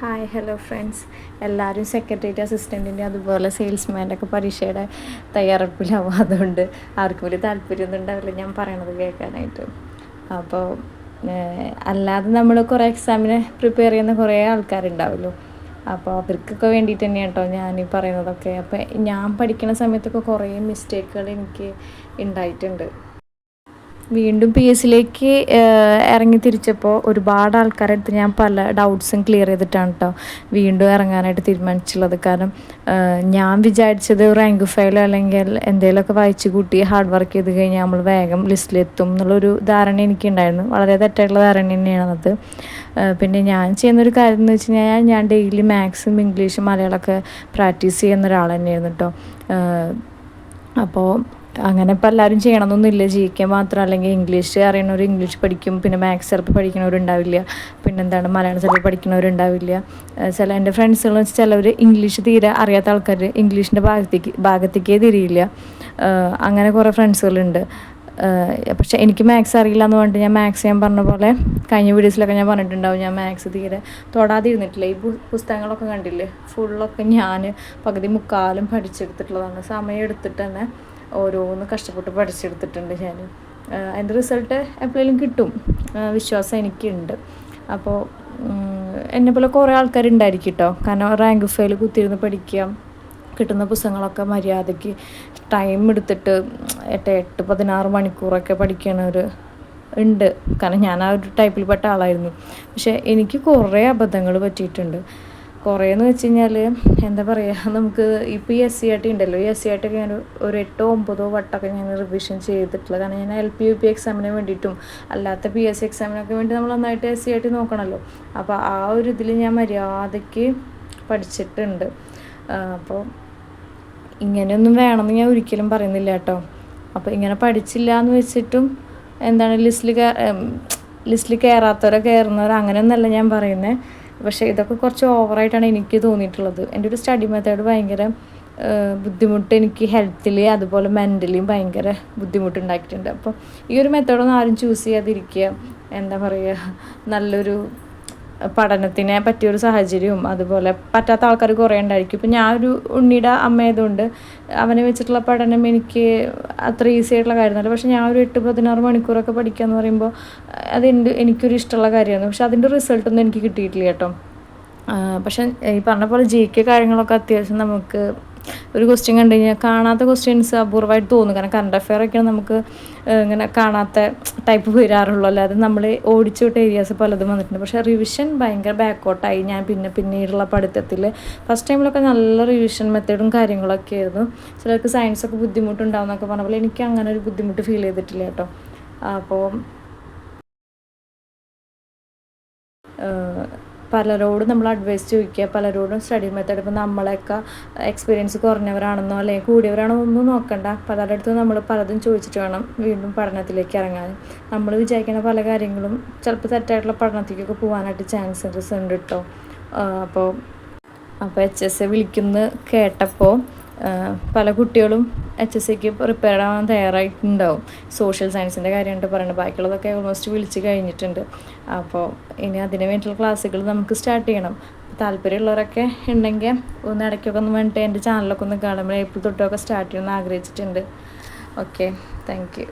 Hi hello friends. എല്ലാവരും secretariat അസിസ്റ്റൻറ്റിൻ്റെ അതുപോലെ സെയിൽസ്മാൻ്റെ ഒക്കെ പരീക്ഷയുടെ തയ്യാറെടുപ്പിലാവും. അതുകൊണ്ട് ആർക്കും വലിയ താല്പര്യമൊന്നും ഉണ്ടാവില്ല ഞാൻ പറയണത് കേൾക്കാനായിട്ട്. അപ്പോൾ അല്ലാതെ നമ്മൾ കുറേ എക്സാമിന് പ്രിപ്പയർ ചെയ്യുന്ന കുറേ ആൾക്കാരുണ്ടാവുമല്ലോ. അപ്പോൾ അവർക്കൊക്കെ വേണ്ടിയിട്ട് തന്നെയാണ് കേട്ടോ ഞാൻ ഈ പറയുന്നതൊക്കെ. അപ്പോൾ ഞാൻ പഠിക്കുന്ന സമയത്തൊക്കെ കുറേ മിസ്റ്റേക്കുകൾ എനിക്ക് ഉണ്ടായിട്ടുണ്ട്. വീണ്ടും പി എസ് സിയിലേക്ക് ഇറങ്ങി തിരിച്ചപ്പോൾ ഒരുപാട് ആൾക്കാരുടെ അടുത്ത് ഞാൻ പല ഡൗട്ട്സും ക്ലിയർ ചെയ്തിട്ടാണ് കേട്ടോ വീണ്ടും ഇറങ്ങാനായിട്ട് തീരുമാനിച്ചുള്ളത്. കാരണം ഞാൻ വിചാരിച്ചത് റാങ്ക് ഫയലോ അല്ലെങ്കിൽ എന്തെങ്കിലുമൊക്കെ വായിച്ച് കൂട്ടി ഹാർഡ് വർക്ക് ചെയ്ത് കഴിഞ്ഞാൽ നമ്മൾ വേഗം ലിസ്റ്റിലെത്തും എന്നുള്ളൊരു ധാരണ എനിക്കുണ്ടായിരുന്നു. വളരെ തെറ്റായിട്ടുള്ള ധാരണ തന്നെയാണത്. പിന്നെ ഞാൻ ചെയ്യുന്നൊരു കാര്യം എന്ന് വെച്ച് കഴിഞ്ഞാൽ ഞാൻ ഡെയിലി മാത്സും ഇംഗ്ലീഷും മലയാളമൊക്കെ പ്രാക്ടീസ് ചെയ്യുന്ന ഒരാൾ തന്നെയായിരുന്നു കേട്ടോ. അപ്പോൾ അങ്ങനെ ഇപ്പോൾ എല്ലാവരും ചെയ്യണമെന്നൊന്നുമില്ല. ജി കെ മാത്രം അല്ലെങ്കിൽ ഇംഗ്ലീഷ് അറിയണവർ ഇംഗ്ലീഷ് പഠിക്കും, പിന്നെ മാത്സ് ചിലപ്പോൾ പഠിക്കുന്നവരുണ്ടാവില്ല, പിന്നെന്താണ് മലയാളം ചിലപ്പോൾ പഠിക്കുന്നവരുണ്ടാവില്ല. എൻ്റെ ഫ്രണ്ട്സുകൾ ചിലവർ ഇംഗ്ലീഷ് തീരെ അറിയാത്ത ആൾക്കാർ ഇംഗ്ലീഷിൻ്റെ ഭാഗത്തേക്കേ തിരിയില്ല. അങ്ങനെ കുറേ ഫ്രണ്ട്സുകളുണ്ട്. പക്ഷേ എനിക്ക് മാത്സ് അറിയില്ല എന്ന് പറഞ്ഞിട്ട് ഞാൻ മാത്സ് ഞാൻ പറഞ്ഞ പോലെ കഴിഞ്ഞ വീഡിയോസിലൊക്കെ ഞാൻ പറഞ്ഞിട്ടുണ്ടാവും ഞാൻ മാത്സ് തീരെ തൊടാതിരുന്നിട്ടില്ല. ഈ പുസ്തകങ്ങളൊക്കെ കണ്ടില്ലേ, ഫുള്ളൊക്കെ ഞാൻ പകുതി മുക്കാലും പഠിച്ചെടുത്തിട്ടുള്ളതാണ്. സമയം എടുത്തിട്ട് തന്നെ ഓരോന്ന് കഷ്ടപ്പെട്ട് പഠിച്ചെടുത്തിട്ടുണ്ട് ഞാൻ. അതിൻ്റെ റിസൾട്ട് എപ്പോഴേലും കിട്ടും വിശ്വാസം എനിക്കുണ്ട്. അപ്പോൾ എന്നെപ്പോലെ കുറേ ആൾക്കാരുണ്ടായിരിക്കും കേട്ടോ. കാരണം റാങ്ക് ഫയൽ കുത്തിയിരുന്ന് പഠിക്കുക, കിട്ടുന്ന പുസ്തകങ്ങളൊക്കെ മര്യാദയ്ക്ക് ടൈം എടുത്തിട്ട് 8-16 മണിക്കൂറൊക്കെ പഠിക്കണവർ ഉണ്ട്. കാരണം ഞാൻ ആ ഒരു ടൈപ്പിൽപ്പെട്ട ആളായിരുന്നു. പക്ഷേ എനിക്ക് കുറേ അബദ്ധങ്ങൾ പറ്റിയിട്ടുണ്ട്. കുറേയെന്ന് വെച്ച് കഴിഞ്ഞാൽ എന്താ പറയുക, നമുക്ക് ഇപ്പോൾ ഈ SCRT ഉണ്ടല്ലോ, ഈ SCRT ഒക്കെ ഞാൻ ഒരു 8-9 വട്ടമൊക്കെ ഞാൻ റിവിഷൻ ചെയ്തിട്ടുള്ളത്. കാരണം ഞാൻ LP UP എക്സാമിന് വേണ്ടിയിട്ടും അല്ലാത്ത PSC എക്സാമിനൊക്കെ വേണ്ടി നമ്മൾ നന്നായിട്ട് SCRT നോക്കണമല്ലോ. അപ്പോൾ ആ ഒരു ഇതിൽ ഞാൻ മര്യാദയ്ക്ക് പഠിച്ചിട്ടുണ്ട്. അപ്പോൾ ഇങ്ങനെയൊന്നും വേണമെന്ന് ഞാൻ ഒരിക്കലും പറയുന്നില്ല കേട്ടോ. അപ്പോൾ ഇങ്ങനെ പഠിച്ചില്ല എന്ന് വെച്ചിട്ടും എന്താണ് ലിസ്റ്റിൽ കയറാത്തവരോ കയറുന്നവരോ അങ്ങനെയൊന്നല്ല ഞാൻ പറയുന്നത്. പക്ഷേ ഇതൊക്കെ കുറച്ച് ഓവറായിട്ടാണ് എനിക്ക് തോന്നിയിട്ടുള്ളത്. എൻ്റെ ഒരു സ്റ്റഡി മെത്തേഡ് ഭയങ്കര ബുദ്ധിമുട്ട് എനിക്ക് ഹെൽത്തിൽ അതുപോലെ മെൻ്റലിയും ഭയങ്കര ബുദ്ധിമുട്ടുണ്ടാക്കിയിട്ടുണ്ട്. അപ്പോൾ ഈ ഒരു മെത്തേഡൊന്നും ആരും ചൂസ് ചെയ്യാതിരിക്കുക. എന്താ പറയുക, നല്ലൊരു പഠനത്തിനെ പറ്റിയൊരു സാഹചര്യവും അതുപോലെ പറ്റാത്ത ആൾക്കാർ കുറേ ഉണ്ടായിരിക്കും. ഇപ്പം ഞാനൊരു ഉണ്ണിയുടെ അമ്മയായതുകൊണ്ട് അവനെ വെച്ചിട്ടുള്ള പഠനം എനിക്ക് അത്ര ഈസി ആയിട്ടുള്ള കാര്യമല്ല. പക്ഷേ ഞാൻ ഒരു 8-16 മണിക്കൂറൊക്കെ പഠിക്കുക എന്ന് പറയുമ്പോൾ എനിക്കൊരു ഇഷ്ടമുള്ള കാര്യമാണ്. പക്ഷെ അതിൻ്റെ റിസൾട്ടൊന്നും എനിക്ക് കിട്ടിയിട്ടില്ല കേട്ടോ. പക്ഷെ ഈ പറഞ്ഞ പോലെ GK കാര്യങ്ങളൊക്കെ അത്യാവശ്യം നമുക്ക് ഒരു ക്വസ്റ്റ്യൻ കണ്ടു കഴിഞ്ഞാൽ കാണാത്ത ക്വസ്റ്റ്യൻസ് അപൂർവമായിട്ട് തോന്നും. കാരണം കറണ്ട് അഫെയർ ഒക്കെയാണ് നമുക്ക് ഇങ്ങനെ കാണാത്ത ടൈപ്പ് വരാറുള്ളൂ. അല്ലാതെ നമ്മൾ ഓടിച്ചു വിട്ട ഏരിയാസ് പലതും വന്നിട്ടുണ്ട്. പക്ഷേ റിവിഷൻ ഭയങ്കര ബാക്കോട്ടായി ഞാൻ പിന്നീടുള്ള പഠിത്തത്തിൽ. ഫസ്റ്റ് ടൈമിലൊക്കെ നല്ല റിവിഷൻ മെത്തേഡും കാര്യങ്ങളൊക്കെ ആയിരുന്നു. ചിലർക്ക് സയൻസൊക്കെ ബുദ്ധിമുട്ടുണ്ടാവും എന്നൊക്കെ പറഞ്ഞ പോലെ എനിക്ക് അങ്ങനെ ഒരു ബുദ്ധിമുട്ട് ഫീൽ ചെയ്തിട്ടില്ല കേട്ടോ. അപ്പോൾ പലരോടും നമ്മൾ അഡ്വൈസ് ചോദിക്കുക, പലരോടും സ്റ്റഡി മെത്തേഡ്. ഇപ്പോൾ നമ്മളെയൊക്കെ എക്സ്പീരിയൻസ് കുറഞ്ഞവരാണെന്നോ അല്ലെങ്കിൽ കൂടിയവരാണോ ഒന്നും നോക്കണ്ട. പലരുടെ അടുത്തും നമ്മൾ പലതും ചോദിച്ചിട്ട് വേണം വീണ്ടും പഠനത്തിലേക്ക് ഇറങ്ങാൻ. നമ്മൾ വിചാരിക്കുന്ന പല കാര്യങ്ങളും ചിലപ്പോൾ തെറ്റായിട്ടുള്ള പഠനത്തിലേക്കൊക്കെ പോകാനായിട്ട് ചാൻസസ് ഉണ്ട് കേട്ടോ. അപ്പോൾ HS വിളിക്കുന്ന കേട്ടപ്പോൾ പല കുട്ടികളും HSCക്ക് പ്രിപ്പയർ ആവാൻ തയ്യാറായിട്ടുണ്ടാവും. സോഷ്യൽ സയൻസിൻ്റെ കാര്യമായിട്ട് പറയുന്നത്, ബാക്കിയുള്ളതൊക്കെ ഓൾമോസ്റ്റ് വിളിച്ച് കഴിഞ്ഞിട്ടുണ്ട്. അപ്പോൾ ഇനി അതിന് വേണ്ടിയിട്ടുള്ള ക്ലാസ്സുകൾ നമുക്ക് സ്റ്റാർട്ട് ചെയ്യണം. താല്പര്യമുള്ളവരൊക്കെ ഉണ്ടെങ്കിൽ ഒന്ന് ഇടയ്ക്കൊക്കെ ഒന്ന് വേണ്ടിയിട്ട് എൻ്റെ ചാനലൊക്കെ ഒന്ന് കാണുമ്പോൾ ഏപ്രിൽ തൊട്ടൊക്കെ സ്റ്റാർട്ട് ചെയ്യണമെന്ന് ആഗ്രഹിച്ചിട്ടുണ്ട്. Okay, thank you.